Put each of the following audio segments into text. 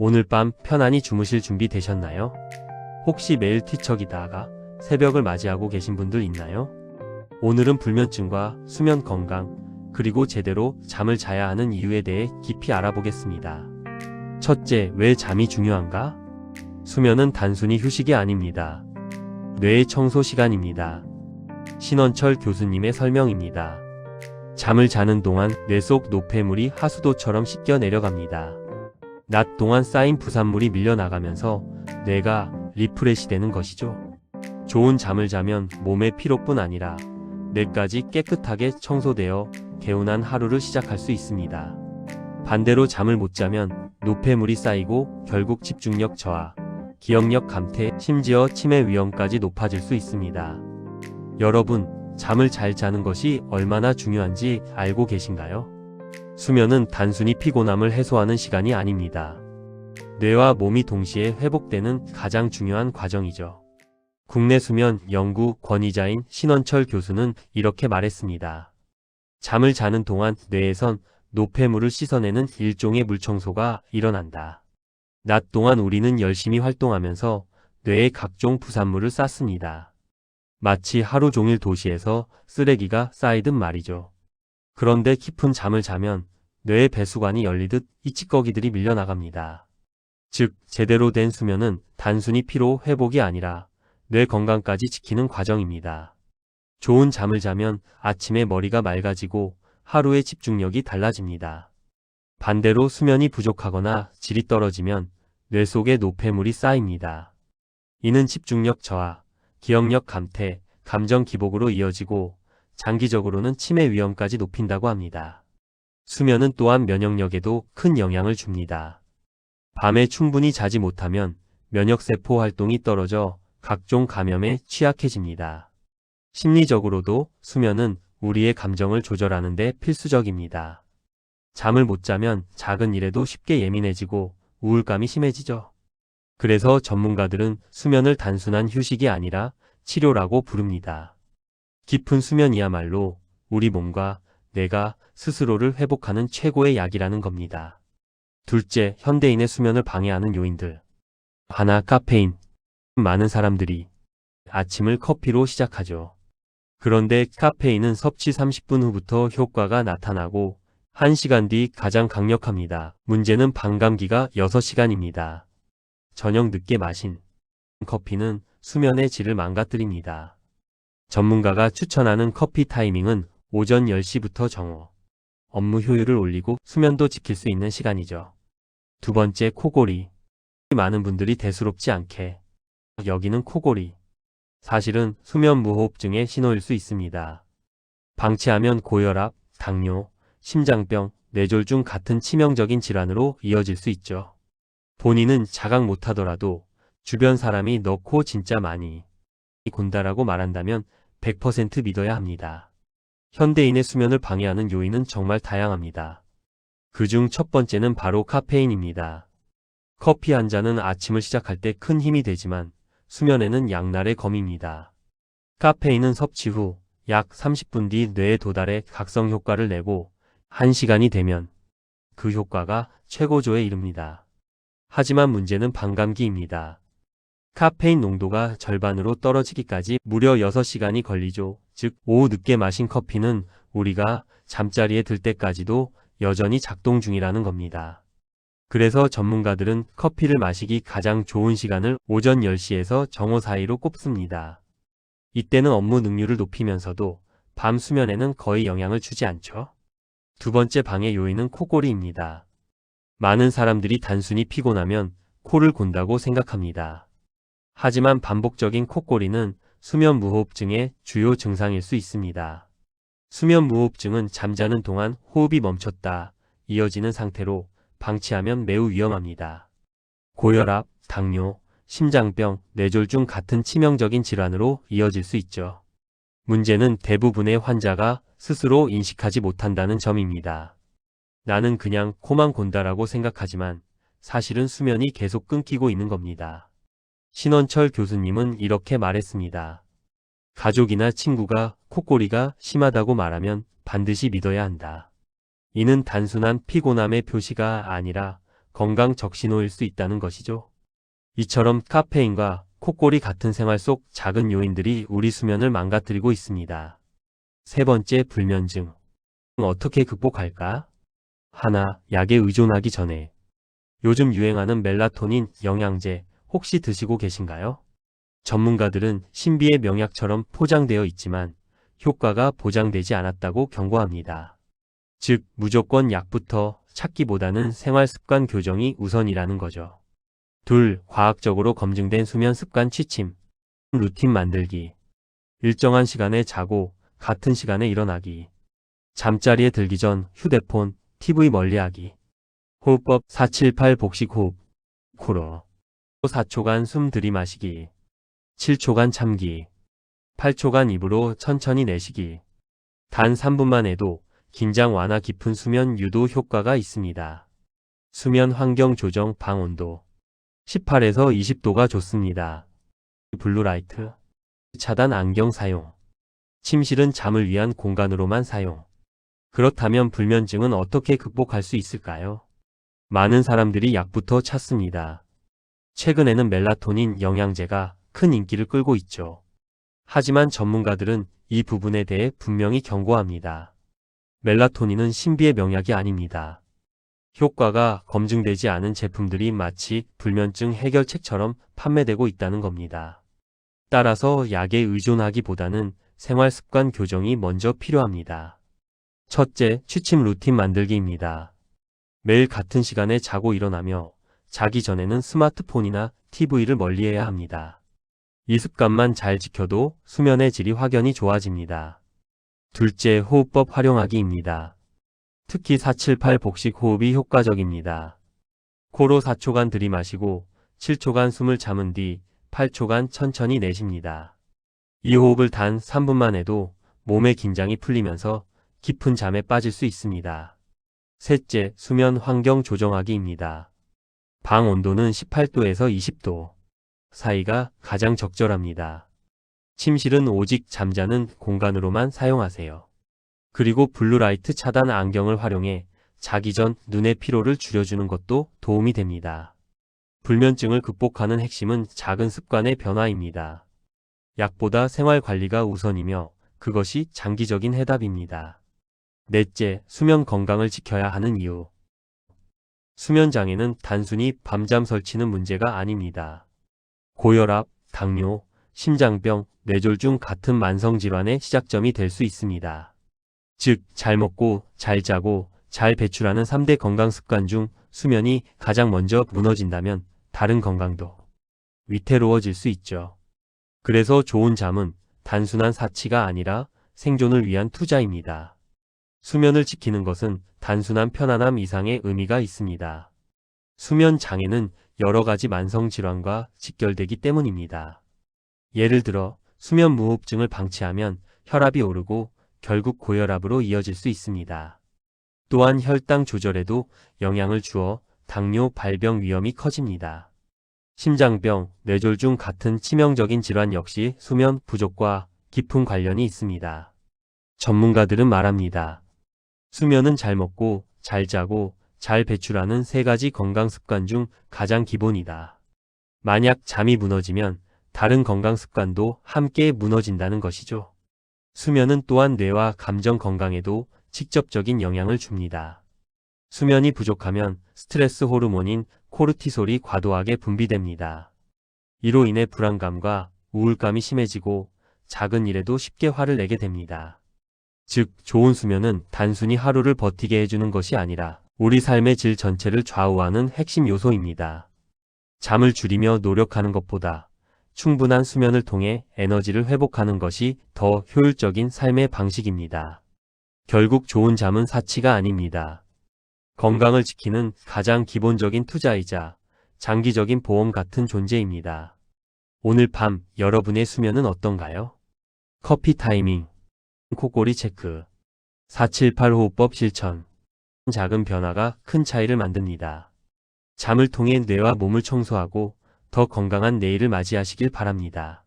오늘 밤 편안히 주무실 준비 되셨나요? 혹시 매일 뒤척이다가 새벽을 맞이하고 계신 분들 있나요? 오늘은 불면증과 수면 건강, 그리고 제대로 잠을 자야 하는 이유에 대해 깊이 알아보겠습니다. 첫째, 왜 잠이 중요한가? 수면은 단순히 휴식이 아닙니다. 뇌의 청소 시간입니다. 신원철 교수님의 설명입니다. 잠을 자는 동안 뇌 속 노폐물이 하수도처럼 씻겨 내려갑니다. 낮 동안 쌓인 부산물이 밀려나가면서 뇌가 리프레시 되는 것이죠. 좋은 잠을 자면 몸의 피로뿐 아니라 뇌까지 깨끗하게 청소되어 개운한 하루를 시작할 수 있습니다. 반대로 잠을 못 자면 노폐물이 쌓이고 결국 집중력 저하, 기억력 감퇴, 심지어 치매 위험까지 높아질 수 있습니다. 여러분, 잠을 잘 자는 것이 얼마나 중요한지 알고 계신가요? 수면은 단순히 피곤함을 해소하는 시간이 아닙니다. 뇌와 몸이 동시에 회복되는 가장 중요한 과정이죠. 국내 수면 연구 권위자인 신원철 교수는 이렇게 말했습니다. 잠을 자는 동안 뇌에선 노폐물을 씻어내는 일종의 물청소가 일어난다. 낮 동안 우리는 열심히 활동하면서 뇌에 각종 부산물을 쌌습니다. 마치 하루 종일 도시에서 쓰레기가 쌓이듯 말이죠. 그런데 깊은 잠을 자면 뇌의 배수관이 열리듯 이 찌꺼기들이 밀려나갑니다. 즉, 제대로 된 수면은 단순히 피로 회복이 아니라 뇌 건강까지 지키는 과정입니다. 좋은 잠을 자면 아침에 머리가 맑아지고 하루의 집중력이 달라집니다. 반대로 수면이 부족하거나 질이 떨어지면 뇌 속에 노폐물이 쌓입니다. 이는 집중력 저하, 기억력 감퇴, 감정 기복으로 이어지고 장기적으로는 치매 위험까지 높인다고 합니다. 수면은 또한 면역력에도 큰 영향을 줍니다. 밤에 충분히 자지 못하면 면역세포 활동이 떨어져 각종 감염에 취약해집니다. 심리적으로도 수면은 우리의 감정을 조절하는 데 필수적입니다. 잠을 못 자면 작은 일에도 쉽게 예민해지고 우울감이 심해지죠. 그래서 전문가들은 수면을 단순한 휴식이 아니라 치료라고 부릅니다. 깊은 수면이야말로 우리 몸과 뇌가 스스로를 회복하는 최고의 약이라는 겁니다. 둘째, 현대인의 수면을 방해하는 요인들. 하나, 카페인. 많은 사람들이 아침을 커피로 시작하죠. 그런데 카페인은 섭취 30분 후부터 효과가 나타나고 1시간 뒤 가장 강력합니다. 문제는 반감기가 6시간입니다. 저녁 늦게 마신 커피는 수면의 질을 망가뜨립니다. 전문가가 추천하는 커피 타이밍은 오전 10시부터 정오. 업무 효율을 올리고 수면도 지킬 수 있는 시간이죠. 두 번째, 코골이. 많은 분들이 대수롭지 않게 여기는 코골이. 사실은 수면 무호흡증의 신호일 수 있습니다. 방치하면 고혈압, 당뇨, 심장병, 뇌졸중 같은 치명적인 질환으로 이어질 수 있죠. 본인은 자각 못하더라도 주변 사람이 너 코 진짜 많이 곤다라고 말한다면 100% 믿어야 합니다. 현대인의 수면을 방해하는 요인은 정말 다양합니다. 그중 첫 번째는 바로 카페인입니다. 커피 한 잔은 아침을 시작할 때 큰 힘이 되지만 수면에는 양날의 검입니다. 카페인은 섭취 후 약 30분 뒤 뇌에 도달해 각성 효과를 내고 1시간이 되면 그 효과가 최고조에 이릅니다. 하지만 문제는 반감기입니다. 카페인 농도가 절반으로 떨어지기까지 무려 6시간이 걸리죠. 즉, 오후 늦게 마신 커피는 우리가 잠자리에 들 때까지도 여전히 작동 중이라는 겁니다. 그래서 전문가들은 커피를 마시기 가장 좋은 시간을 오전 10시에서 정오 사이로 꼽습니다. 이때는 업무 능률을 높이면서도 밤 수면에는 거의 영향을 주지 않죠. 두 번째 방해 요인은 코골이입니다. 많은 사람들이 단순히 피곤하면 코를 곤다고 생각합니다. 하지만 반복적인 코골이는 수면 무호흡증의 주요 증상일 수 있습니다. 수면 무호흡증은 잠자는 동안 호흡이 멈췄다 이어지는 상태로 방치하면 매우 위험합니다. 고혈압, 당뇨, 심장병, 뇌졸중 같은 치명적인 질환으로 이어질 수 있죠. 문제는 대부분의 환자가 스스로 인식하지 못한다는 점입니다. 나는 그냥 코만 곤다라고 생각하지만 사실은 수면이 계속 끊기고 있는 겁니다. 신원철 교수님은 이렇게 말했습니다. 가족이나 친구가 코골이가 심하다고 말하면 반드시 믿어야 한다. 이는 단순한 피곤함의 표시가 아니라 건강 적신호일 수 있다는 것이죠. 이처럼 카페인과 코골이 같은 생활 속 작은 요인들이 우리 수면을 망가뜨리고 있습니다. 세 번째, 불면증. 어떻게 극복할까? 하나, 약에 의존하기 전에. 요즘 유행하는 멜라토닌 영양제 혹시 드시고 계신가요? 전문가들은 신비의 명약처럼 포장되어 있지만 효과가 보장되지 않았다고 경고합니다. 즉, 무조건 약부터 찾기보다는 생활 습관 교정이 우선이라는 거죠. 둘, 과학적으로 검증된 수면 습관 취침. 루틴 만들기. 일정한 시간에 자고 같은 시간에 일어나기. 잠자리에 들기 전 휴대폰, TV 멀리하기. 호흡법 478 복식 호흡. 코로 4초간 숨 들이마시기. 7초간 참기. 8초간 입으로 천천히 내쉬기. 단 3분만 해도 긴장 완화, 깊은 수면 유도 효과가 있습니다. 수면 환경 조정, 방 온도 18에서 20도가 좋습니다. 블루라이트 차단 안경 사용. 침실은 잠을 위한 공간으로만 사용. 그렇다면 불면증은 어떻게 극복할 수 있을까요? 많은 사람들이 약부터 찾습니다. 최근에는 멜라토닌 영양제가 큰 인기를 끌고 있죠. 하지만 전문가들은 이 부분에 대해 분명히 경고합니다. 멜라토닌은 신비의 명약이 아닙니다. 효과가 검증되지 않은 제품들이 마치 불면증 해결책처럼 판매되고 있다는 겁니다. 따라서 약에 의존하기보다는 생활 습관 교정이 먼저 필요합니다. 첫째, 취침 루틴 만들기입니다. 매일 같은 시간에 자고 일어나며 자기 전에는 스마트폰이나 TV를 멀리해야 합니다. 이 습관만 잘 지켜도 수면의 질이 확연히 좋아집니다. 둘째, 호흡법 활용하기입니다. 특히 478 복식 호흡이 효과적입니다. 코로 4초간 들이마시고 7초간 숨을 참은 뒤 8초간 천천히 내쉽니다. 이 호흡을 단 3분만 해도 몸의 긴장이 풀리면서 깊은 잠에 빠질 수 있습니다. 셋째, 수면 환경 조정하기입니다. 방 온도는 18도에서 20도 사이가 가장 적절합니다. 침실은 오직 잠자는 공간으로만 사용하세요. 그리고 블루라이트 차단 안경을 활용해 자기 전 눈의 피로를 줄여주는 것도 도움이 됩니다. 불면증을 극복하는 핵심은 작은 습관의 변화입니다. 약보다 생활 관리가 우선이며 그것이 장기적인 해답입니다. 넷째, 수면 건강을 지켜야 하는 이유. 수면 장애는 단순히 밤잠 설치는 문제가 아닙니다. 고혈압, 당뇨, 심장병, 뇌졸중 같은 만성질환의 시작점이 될 수 있습니다. 즉, 잘 먹고, 잘 자고, 잘 배출하는 3대 건강습관 중 수면이 가장 먼저 무너진다면 다른 건강도 위태로워질 수 있죠. 그래서 좋은 잠은 단순한 사치가 아니라 생존을 위한 투자입니다. 수면을 지키는 것은 단순한 편안함 이상의 의미가 있습니다. 수면 장애는 여러 가지 만성질환과 직결되기 때문입니다. 예를 들어 수면 무호흡증을 방치하면 혈압이 오르고 결국 고혈압으로 이어질 수 있습니다. 또한 혈당 조절에도 영향을 주어 당뇨 발병 위험이 커집니다. 심장병, 뇌졸중 같은 치명적인 질환 역시 수면 부족과 깊은 관련이 있습니다. 전문가들은 말합니다. 수면은 잘 먹고, 잘 자고, 잘 배출하는 3가지 건강 습관 중 가장 기본이다. 만약 잠이 무너지면 다른 건강 습관도 함께 무너진다는 것이죠. 수면은 또한 뇌와 감정 건강에도 직접적인 영향을 줍니다. 수면이 부족하면 스트레스 호르몬인 코르티솔이 과도하게 분비됩니다. 이로 인해 불안감과 우울감이 심해지고 작은 일에도 쉽게 화를 내게 됩니다. 즉, 좋은 수면은 단순히 하루를 버티게 해주는 것이 아니라 우리 삶의 질 전체를 좌우하는 핵심 요소입니다. 잠을 줄이며 노력하는 것보다 충분한 수면을 통해 에너지를 회복하는 것이 더 효율적인 삶의 방식입니다. 결국 좋은 잠은 사치가 아닙니다. 건강을 지키는 가장 기본적인 투자이자 장기적인 보험 같은 존재입니다. 오늘 밤 여러분의 수면은 어떤가요? 커피 타이밍, 코골이 체크, 478 호흡법 실천. 작은 변화가 큰 차이를 만듭니다. 잠을 통해 뇌와 몸을 청소하고 더 건강한 내일을 맞이하시길 바랍니다.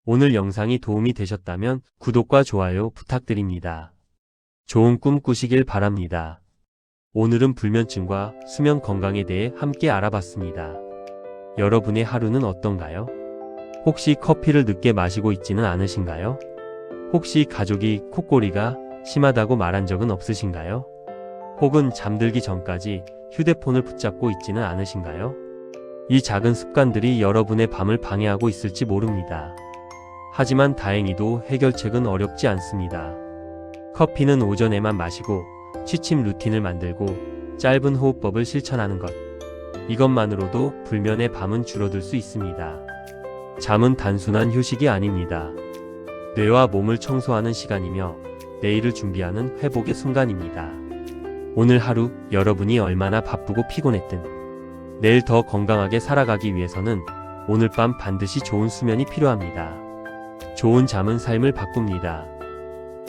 오늘 영상이 도움이 되셨다면 구독과 좋아요 부탁드립니다. 좋은 꿈 꾸시길 바랍니다. 오늘은 불면증과 수면 건강에 대해 함께 알아봤습니다. 여러분의 하루는 어떤가요? 혹시 커피를 늦게 마시고 있지는 않으신가요? 혹시 가족이 콧골이가 심하다고 말한 적은 없으신가요? 혹은 잠들기 전까지 휴대폰을 붙잡고 있지는 않으신가요? 이 작은 습관들이 여러분의 밤을 방해하고 있을지 모릅니다. 하지만 다행히도 해결책은 어렵지 않습니다. 커피는 오전에만 마시고 취침 루틴을 만들고 짧은 호흡법을 실천하는 것. 이것만으로도 불면의 밤은 줄어들 수 있습니다. 잠은 단순한 휴식이 아닙니다. 뇌와 몸을 청소하는 시간이며 내일을 준비하는 회복의 순간입니다. 오늘 하루 여러분이 얼마나 바쁘고 피곤했든 내일 더 건강하게 살아가기 위해서는 오늘 밤 반드시 좋은 수면이 필요합니다. 좋은 잠은 삶을 바꿉니다.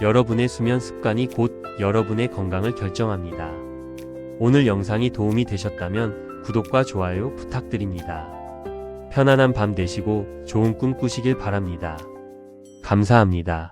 여러분의 수면 습관이 곧 여러분의 건강을 결정합니다. 오늘 영상이 도움이 되셨다면 구독과 좋아요 부탁드립니다. 편안한 밤 되시고 좋은 꿈 꾸시길 바랍니다. 감사합니다.